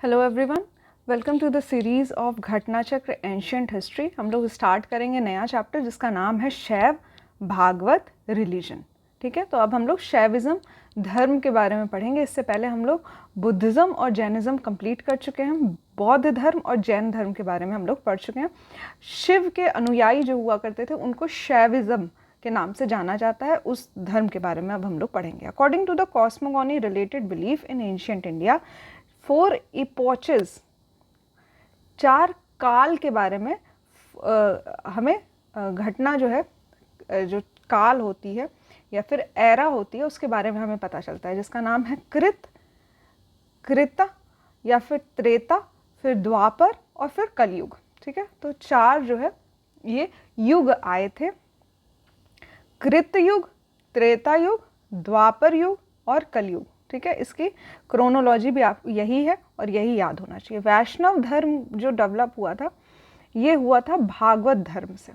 Hello everyone, welcome to the series of Ghatna Chakra ancient history. हम लोग start करेंगे नया चैप्टर जिसका नाम है शैव भागवत रिलीजन। ठीक है, तो अब हम लोग शैविज़म धर्म के बारे में पढ़ेंगे। इससे पहले हम लोग बुद्धिज़्म और जैनिज़्म कंप्लीट कर चुके हैं। बौद्ध धर्म और जैन धर्म के बारे में हम लोग पढ़ चुके हैं। शिव के अनुयायी जो हुआ करते थे उनको शैविज़म के नाम से जाना जाता है। उस धर्म के बारे में अब हम लोग पढ़ेंगे। According to the cosmogony related belief in ancient India, 4 epochs, 4 काल के बारे में हमें घटना जो है, जो काल होती है या फिर एरा होती है, उसके बारे में हमें पता चलता है, जिसका नाम है कृत, कृता या फिर त्रेता, फिर द्वापर और फिर कलयुग। ठीक है, तो 4 जो है ये युग आए थे, कृत युग, त्रेता युग, द्वापर युग और कलयुग। ठीक है, इसकी क्रोनोलॉजी भी आप यही है और यही याद होना चाहिए। वैष्णव धर्म जो डेवलप हुआ था ये हुआ था भागवत धर्म से,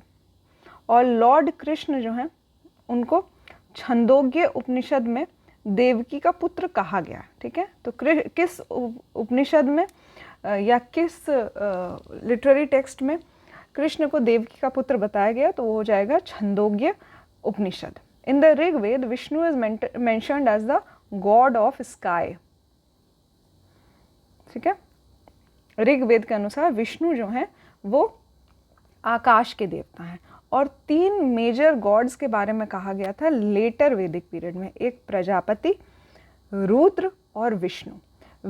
और लॉर्ड कृष्ण जो हैं उनको छंदोग्य उपनिषद में देवकी का पुत्र कहा गया। ठीक है, तो किस उपनिषद में या किस लिटरेरी टेक्स्ट में कृष्ण को देवकी का पुत्र बताया गया, तो वो हो जाएगा Chandogya Upanishad. In the Rigveda Vishnu is mentioned as the god of sky. ठीक है, ऋग्वेद के अनुसार विष्णु जो हैं वो आकाश के देवता हैं। और 3 मेजर गॉड्स के बारे में कहा गया था लेटर वैदिक पीरियड में, एक प्रजापति, रुद्र और विष्णु।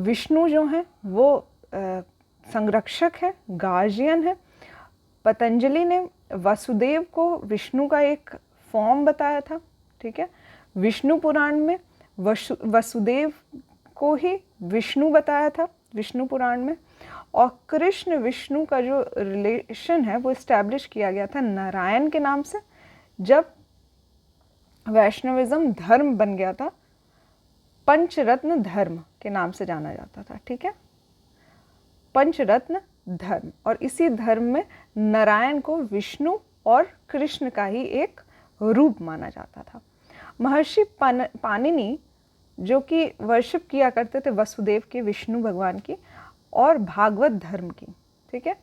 विष्णु जो हैं वो संरक्षक है, गार्जियन है। पतंजलि ने वसुदेव को विष्णु का एक फॉर्म बताया था। ठीक है, विष्णु पुराण में वसुदेव को ही विष्णु बताया था, विष्णु पुराण में। और कृष्ण विष्णु का जो रिलेशन है वो इस्टेब्लिश किया गया था नारायण के नाम से, जब वैष्णविज्म धर्म बन गया था, पंचरत्न धर्म के नाम से जाना जाता था। ठीक है, पंचरत्न धर्म, और इसी धर्म में नारायण को विष्णु और कृष्ण का ही एक रूप माना जाता था। महर्षि पाणिनि जो कि वर्शिप किया करते थे वसुदेव की, विष्णु भगवान की, और भागवत धर्म की। ठीक है,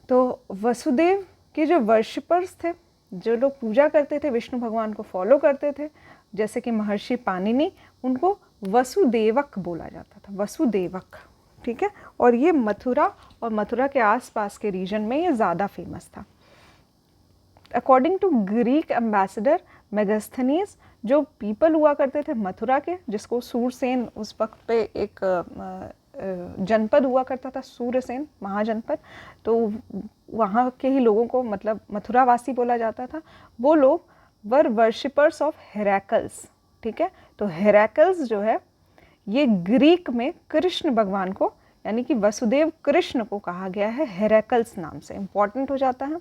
तो वसुदेव के जो वर्शिपर्स थे, जो लोग पूजा करते थे, विष्णु भगवान को फॉलो करते थे, जैसे कि महर्षि पाणिनि, उनको वसुदेवक बोला जाता था, वसुदेवक। ठीक है, और ये मथुरा और मथुरा के आसपास के रीजन में ये ज़्यादा फेमस था। According to Greek ambassador Megasthenes, जो पीपल हुआ करते थे मथुरा के, जिसको सूरसेन, उस वक्त पे एक जनपद हुआ करता था सूरसेन महाजनपद, तो वहाँ के ही लोगों को मतलब मथुरावासी बोला जाता था। वो लोग वर वर्शिपर्स ऑफ हेराकल्स। ठीक है, तो हेराकल्स जो है ये ग्रीक में कृष्ण भगवान को, यानी कि वसुदेव कृष्ण को कहा गया है हेराकल्स नाम से, इंपॉर्टेंट हो जाता है।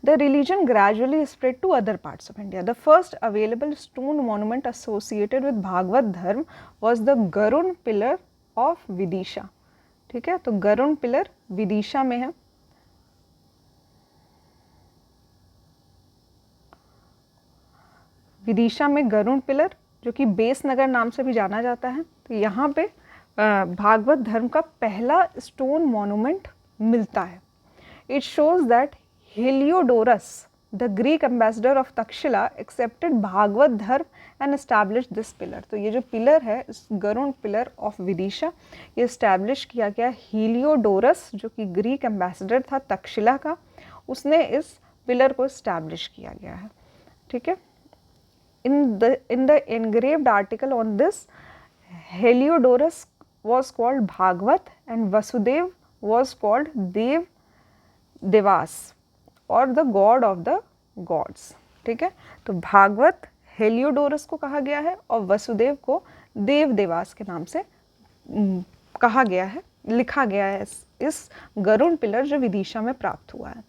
The religion gradually spread to other parts of India. The first available stone monument associated with Bhagavad Dharma was the Garun pillar of Vidisha. ठीक है, तो गरुण पिलर विदिशा में है। विदिशा में गरुण पिलर, जो कि बेस नगर नाम से भी जाना जाता है, तो यहाँ पे भागवत धर्म का पहला स्टोन मॉन्यूमेंट मिलता है। It shows that Heliodorus, the Greek ambassador of Takshila, accepted Bhagavat धर्म and established this pillar. तो ये जो पिलर है, इस गरुण पिलर ऑफ विदिशा, ये इस्टेब्लिश किया गया हीलियोडोरस, जो कि ग्रीक एम्बेसडर था तक्षशिला का, उसने इस पिलर को इस्टेब्लिश किया गया है। ठीक है, in the engraved article on this, Heliodorus was called Bhagvat and Vasudev was called Dewas और the god of the gods. ठीक है, तो भागवत हेलियोडोरस को कहा गया है और वसुदेव को देव देवास के नाम से कहा गया है, लिखा गया है इस गरुण पिलर जो विदिशा में प्राप्त हुआ है।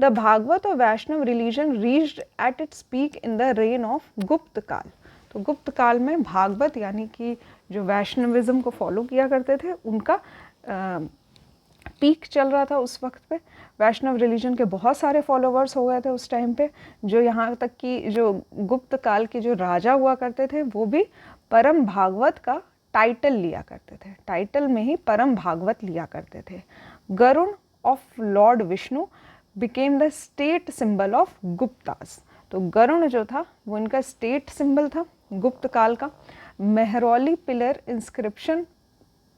द भागवत और Vaishnava religion reached at its peak in the reign of Gupta kal. तो गुप्त काल में भागवत यानी कि जो वैष्णविज्म को फॉलो किया करते थे उनका पीक चल रहा था उस वक्त पे। वैष्णव रिलीजन के बहुत सारे फॉलोवर्स हो गए थे उस टाइम पे, जो यहाँ तक कि जो गुप्त काल के जो राजा हुआ करते थे वो भी परम भागवत का टाइटल लिया करते थे, टाइटल में ही परम भागवत लिया करते थे। Garuda of Lord Vishnu became the state symbol of Guptas. तो गरुण जो था वो इनका स्टेट सिंबल था गुप्त काल का। Mehrauli pillar inscription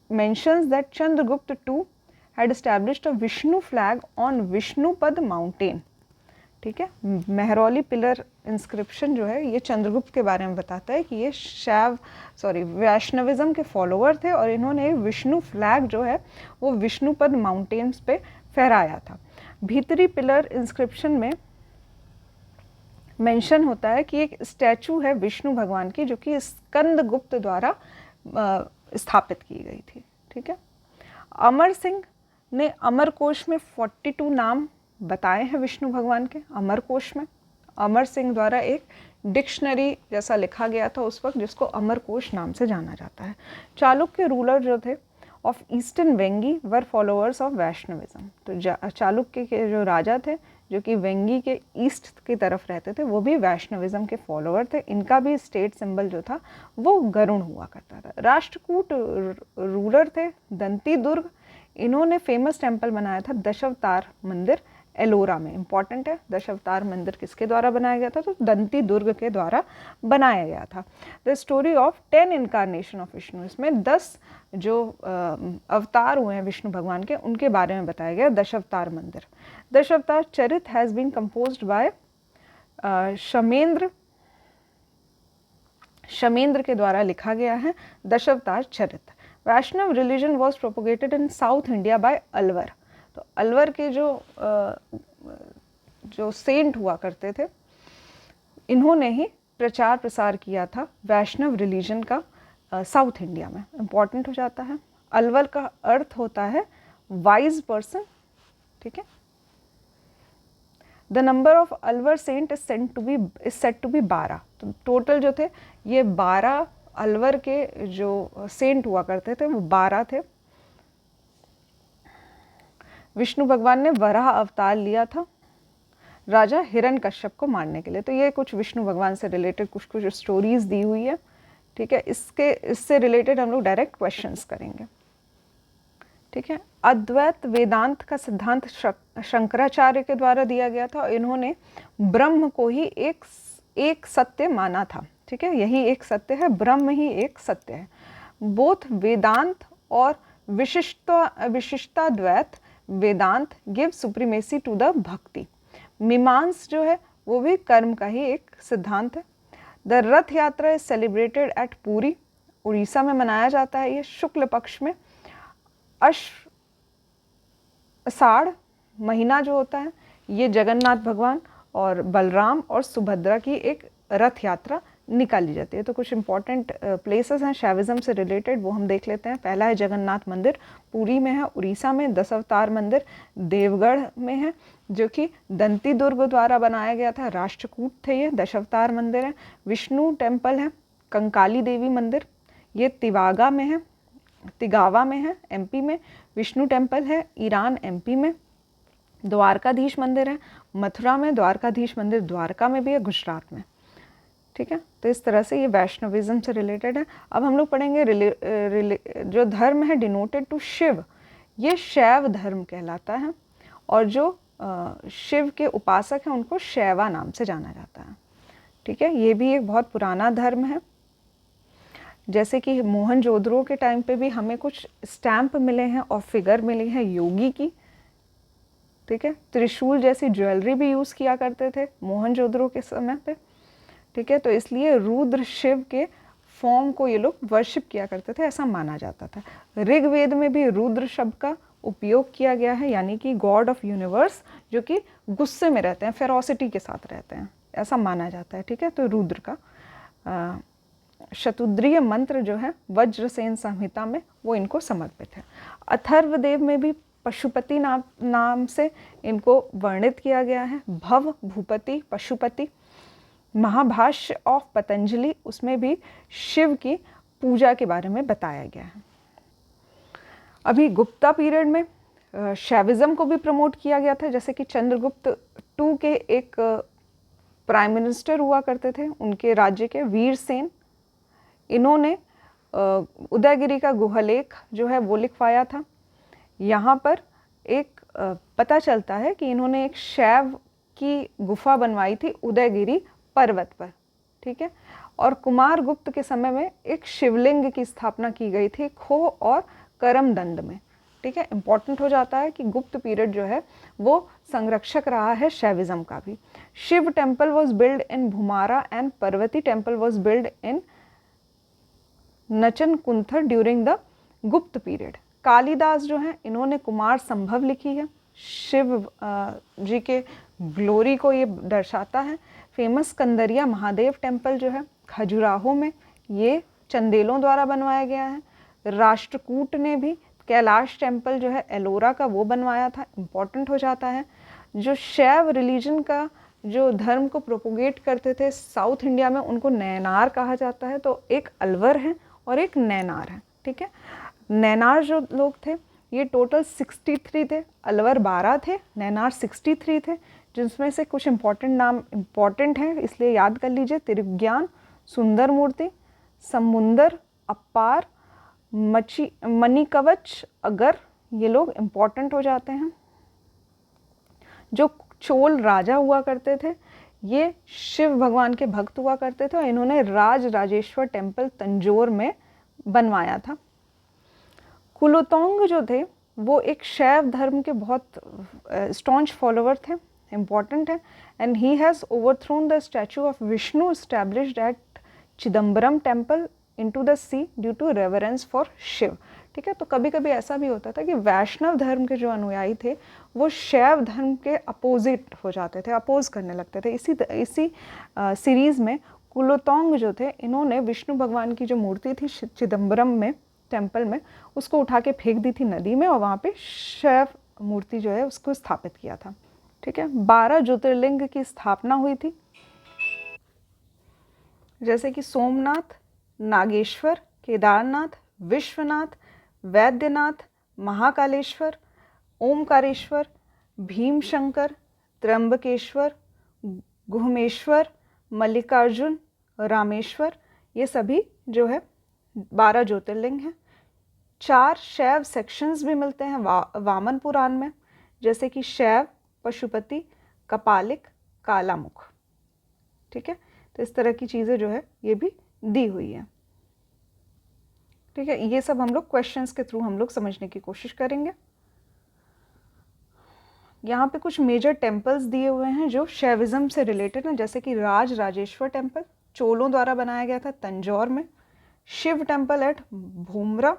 mentions that Chandragupta II had established a Vishnu flag on Vishnupad mountain. ठीक है, मेहरौली पिलर इंस्क्रिप्शन जो है ये चंद्रगुप्त के बारे में बताता है कि ये वैष्णविज्म के फॉलोअर थे और इन्होंने विष्णु फ्लैग जो है वो विष्णुपद माउंटेन्स पे फहराया था। भीतरी पिलर इंस्क्रिप्शन में मेंशन होता है कि एक स्टैचू है विष्णु भगवान की जो कि स्कंदगुप्त द्वारा स्थापित की गई थी। ठीक है, अमर सिंह ने अमरकोश में 42 नाम बताए हैं विष्णु भगवान के। अमरकोश में अमर सिंह द्वारा एक डिक्शनरी जैसा लिखा गया था उस वक्त, जिसको अमरकोश नाम से जाना जाता है। चालुक्य रूलर जो थे of eastern Vengi were followers of Vaishnavism. तो चालुक्य के जो राजा थे जो कि वेंगी के ईस्ट की तरफ रहते थे वो भी वैष्णविज्म के फॉलोअर थे। इनका भी स्टेट सिंबल जो था वो गरुण हुआ करता था। राष्ट्रकूट रूलर थे दंती दुर्ग। इन्होंने फेमस टेम्पल बनाया था दशावतार मंदिर एलोरा में। इंपॉर्टेंट है, दशावतार मंदिर किसके द्वारा बनाया गया था? तो दंती दुर्ग के द्वारा बनाया गया था। The story of 10 incarnation of Vishnu, इसमें 10 जो अवतार हुए हैं विष्णु भगवान के उनके बारे में बताया गया। दशावतार मंदिर, Dashavatar Charit has been composed by Kshemendra के द्वारा लिखा गया है Dashavatar Charit. Vaishnava religion was propagated in South India by Alvar. तो अलवर के जो सेंट हुआ करते थे इन्होंने ही प्रचार प्रसार किया था वैष्णव रिलीजन का साउथ इंडिया में। इम्पॉर्टेंट हो जाता है। अलवर का अर्थ होता है वाइज पर्सन। ठीक है, the number of Alvar saint is set to be 12। तो टोटल जो थे ये 12 अलवर के जो सेंट हुआ करते थे वो 12 थे। विष्णु भगवान ने वराह अवतार लिया था राजा हिरण्यकश्यप को मारने के लिए। तो ये कुछ विष्णु भगवान से रिलेटेड कुछ स्टोरीज दी हुई है। ठीक है, इससे रिलेटेड हम लोग डायरेक्ट क्वेश्चंस करेंगे। ठीक है, अद्वैत वेदांत का सिद्धांत शंकराचार्य के द्वारा दिया गया था। इन्होंने ब्रह्म को ही एक सत्य माना था। ठीक है, यही एक सत्य है, ब्रह्म ही एक सत्य है। बोथ वेदांत और विशिष्टाद्वैत वेदांत गिव सुप्रीमेसी टू द भक्ति। मीमांस जो है वो भी कर्म का ही एक सिद्धांत है। The Rath Yatra is celebrated at Puri, Orissa में मनाया जाता है ये शुक्ल पक्ष में। आषाढ़ महीना जो होता है ये जगन्नाथ भगवान और बलराम और सुभद्रा की एक रथ यात्रा निकाली जाती है। तो कुछ इंपॉर्टेंट प्लेसेस हैं शैविज्म से रिलेटेड, वो हम देख लेते हैं। पहला है जगन्नाथ मंदिर, पुरी में है उड़ीसा में। दशावतार मंदिर देवगढ़ में है जो कि दंती दुर्ग द्वारा बनाया गया था। राष्ट्रकूट थे ये, दशावतार मंदिर है। विष्णु टेम्पल है कंकाली देवी मंदिर, ये तिगावा में है एमपी में। विष्णु टेम्पल है ईरान एमपी में। द्वारकाधीश मंदिर है मथुरा में। द्वारकाधीश मंदिर द्वारका में भी है गुजरात में। ठीक है, तो इस तरह से ये वैष्णविज्म से रिलेटेड है। अब हम लोग पढ़ेंगे जो धर्म है डिनोटेड टू शिव, ये शैव धर्म कहलाता है। और जो शिव के उपासक हैं उनको शैवा नाम से जाना जाता है। ठीक है, ये भी एक बहुत पुराना धर्म है। जैसे कि मोहनजोदड़ो के टाइम पे भी हमें कुछ स्टैम्प मिले हैं और फिगर मिली है योगी की। ठीक है, त्रिशूल जैसी ज्वेलरी भी यूज़ किया करते थे मोहनजोदड़ो के समय पे। ठीक है, तो इसलिए रुद्र शिव के फॉर्म को ये लोग वर्शिप किया करते थे, ऐसा माना जाता था। ऋग्वेद में भी रुद्र शब्द का उपयोग किया गया है, यानी कि गॉड ऑफ यूनिवर्स, जो कि गुस्से में रहते हैं, फेरोसिटी के साथ रहते हैं, ऐसा माना जाता है। ठीक है, तो रुद्र का शतुद्रीय मंत्र जो है वज्रसेन संहिता में वो इनको समर्पित है। अथर्ववेद में भी पशुपति नाम से इनको वर्णित किया गया है। भव भूपति पशुपति। महाभाष्य ऑफ पतंजलि, उसमें भी शिव की पूजा के बारे में बताया गया है। अभी गुप्ता पीरियड में शैविज्म को भी प्रमोट किया गया था। जैसे कि चंद्रगुप्त II के एक प्राइम मिनिस्टर हुआ करते थे, उनके राज्य के वीरसेन, इन्होंने उदयगिरी का गुहलेख जो है वो लिखवाया था। यहाँ पर एक पता चलता है कि इन्होंने एक शैव की गुफा बनवाई थी उदयगिरी पर्वत पर, ठीक है। और कुमार गुप्त के समय में एक शिवलिंग की स्थापना की गई थी खो और करमदंड में, ठीक है। इंपॉर्टेंट हो जाता है कि गुप्त पीरियड जो है वो संरक्षक रहा है शैविज्म का भी। Shiva temple was build in Bhumara and Parvati temple was build in Nachna Kuthara during the Gupta period. Kalidas जो है इन्होंने कुमार संभव लिखी है, शिव जी के ग्लोरी को ये दर्शाता है। फेमस कंदरिया महादेव टेम्पल जो है खजुराहो में, ये चंदेलों द्वारा बनवाया गया है। राष्ट्रकूट ने भी कैलाश टेम्पल जो है एलोरा का वो बनवाया था, इम्पॉर्टेंट हो जाता है। जो शैव रिलीजन का जो धर्म को प्रोपोगेट करते थे साउथ इंडिया में, उनको नैनार कहा जाता है। तो एक अलवर है और एक नैनार है, ठीक है। नैनार जो लोग थे ये टोटल 63 थे, अलवर 12 थे, नैनार 63 थे, जिसमें से कुछ इंपॉर्टेंट नाम इंपॉर्टेंट हैं इसलिए याद कर लीजिए। त्रिज्ञान, सुंदर मूर्ति, समुंदर, अपार, मणिकवच, अगर, ये लोग इंपॉर्टेंट हो जाते हैं। जो चोल राजा हुआ करते थे ये शिव भगवान के भक्त हुआ करते थे और इन्होंने राजेश्वर टेम्पल तंजौर में बनवाया था। कुलोतोंग जो थे वो एक शैव धर्म के बहुत स्टॉन्च फॉलोअर थे, इम्पॉर्टेंट है। And he has overthrown the statue of Vishnu established at Chidambaram temple into the sea due to reverence for Shiva, ठीक है। तो कभी कभी ऐसा भी होता था कि वैष्णव धर्म के जो अनुयायी थे वो शैव धर्म के अपोजिट हो जाते थे, अपोज करने लगते थे। इसी सीरीज़ में कुलोतोंग जो थे इन्होंने विष्णु भगवान की जो मूर्ति थी चिदम्बरम में टेम्पल में, उसको उठा के फेंक दी थी नदी में और वहाँ पे शैव मूर्ति जो है उसको स्थापित किया था, ठीक है। 12 ज्योतिर्लिंग की स्थापना हुई थी, जैसे कि सोमनाथ, नागेश्वर, केदारनाथ, विश्वनाथ, वैद्यनाथ, महाकालेश्वर, ओमकारेश्वर, भीमशंकर, त्र्यंबकेश्वर, गुहमेश्वर, मल्लिकार्जुन, रामेश्वर, ये सभी जो है 12 ज्योतिर्लिंग हैं। 4 शैव सेक्शंस भी मिलते हैं वामन पुराण में, जैसे कि शैव, पशुपति, कपालिक, कालामुख, ठीक है। तो इस तरह की चीज़ें जो है ये भी दी हुई है, ठीक है। ये सब हम लोग क्वेश्चंस के थ्रू हम लोग समझने की कोशिश करेंगे। यहाँ पे कुछ मेजर टेम्पल्स दिए हुए हैं जो शैविज्म से रिलेटेड हैं, जैसे कि राजेश्वर टेम्पल चोलों द्वारा बनाया गया था तंजौर में, Shiva temple at Bhumara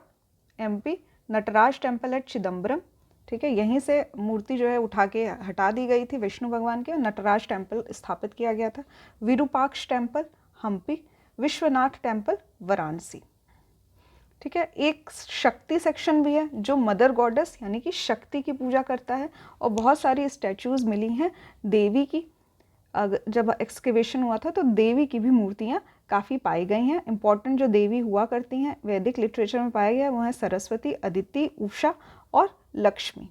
MP, Nataraja temple at Chidambaram, ठीक है। यहीं से मूर्ति जो है उठा के हटा दी गई थी विष्णु भगवान के, नटराज टेम्पल स्थापित किया गया था। विरूपाक्ष टेम्पल हम्पी, विश्वनाथ टेम्पल वाराणसी, ठीक है। एक शक्ति सेक्शन भी है जो मदर गॉडेस यानी कि शक्ति की पूजा करता है, और बहुत सारी स्टैचूज़ मिली हैं देवी की। जब एक्सकेवेशन हुआ था तो देवी की भी मूर्तियाँ काफ़ी पाई गई हैं। इंपॉर्टेंट जो देवी हुआ करती हैं वैदिक लिटरेचर में पाया गया वो है सरस्वती, अदिति, उषा और लक्ष्मी,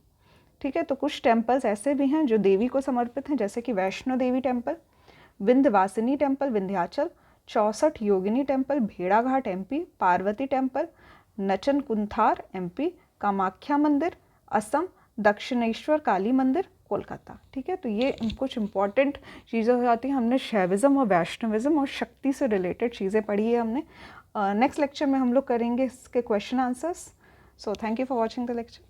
ठीक है। तो कुछ टेम्पल्स ऐसे भी हैं जो देवी को समर्पित हैं, जैसे कि Vaishno Devi temple, Vindhyavasini temple Vindhyachal, 64 Yogini temple भेड़ाघाट MP, Parvati temple Nachna Kuthara MP, Kamakhya मंदिर असम, दक्षिणेश्वर काली मंदिर कोलकाता, ठीक है। तो ये कुछ इंपॉर्टेंट चीज़ें हो जाती हैं। हमने शैविज्म और वैष्णविज्म और शक्ति से रिलेटेड चीज़ें पढ़ी है हमने। नेक्स्ट लेक्चर में हम लोग करेंगे इसके question answers. So thank you for watching the lecture.